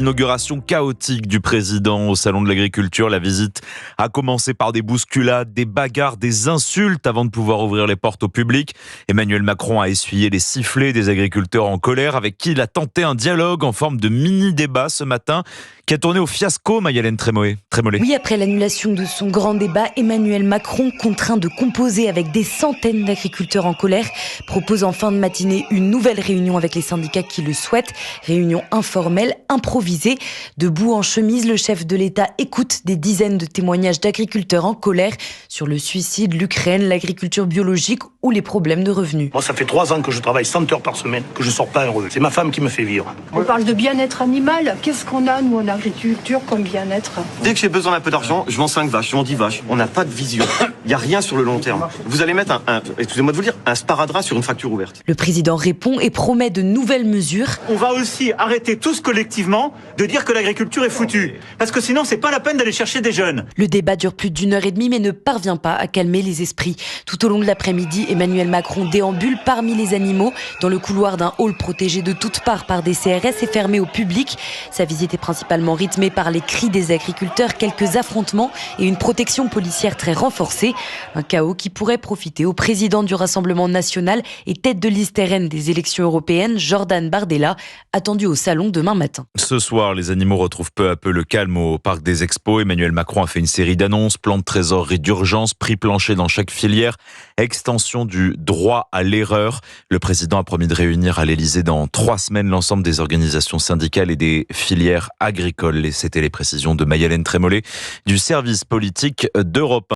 Inauguration chaotique du président au Salon de l'Agriculture. La visite a commencé par des bousculades, des bagarres, des insultes avant de pouvoir ouvrir les portes au public. Emmanuel Macron a essuyé les sifflets des agriculteurs en colère avec qui il a tenté un dialogue en forme de mini-débat ce matin qui a tourné au fiasco, Mayalène Trémollet. Oui, après l'annulation de son grand débat, Emmanuel Macron, contraint de composer avec des centaines d'agriculteurs en colère, propose en fin de matinée une nouvelle réunion avec les syndicats qui le souhaitent. Réunion informelle, improvisée. Debout en chemise, le chef de l'État écoute des dizaines de témoignages d'agriculteurs en colère sur le suicide, l'Ukraine, l'agriculture biologique ou les problèmes de revenus. Moi, ça fait 3 ans que je travaille 100 heures par semaine, que je sors pas heureux. C'est ma femme qui me fait vivre. On parle de bien-être animal. Qu'est-ce qu'on a, nous, en agriculture, comme bien-être? Dès que j'ai besoin d'un peu d'argent, je vends 5 vaches, je vends 10 vaches. On n'a pas de vision. Il n'y a rien sur le long terme. Vous allez mettre excusez-moi de vous le dire, un sparadrap sur une fracture ouverte. Le président répond et promet de nouvelles mesures. On va aussi arrêter tous collectivement de dire que l'agriculture est foutue. Parce que sinon, c'est pas la peine d'aller chercher des jeunes. Le débat dure plus d'1 heure et demie mais ne parvient pas à calmer les esprits. Tout au long de l'après-midi, Emmanuel Macron déambule parmi les animaux dans le couloir d'un hall protégé de toutes parts par des CRS et fermé au public. Sa visite est principalement rythmée par les cris des agriculteurs, quelques affrontements et une protection policière très renforcée. Un chaos qui pourrait profiter au président du Rassemblement national et tête de liste RN des élections européennes, Jordan Bardella, attendu au salon demain matin. Ce soir, les animaux retrouvent peu à peu le calme au parc des Expos. Emmanuel Macron a fait une série d'annonces, plan de trésorerie d'urgence, prix plancher dans chaque filière, extension du droit à l'erreur. Le président a promis de réunir à l'Elysée dans 3 semaines l'ensemble des organisations syndicales et des filières agricoles. Et c'était les précisions de Mayalène Trémollet du service politique d'Europe 1.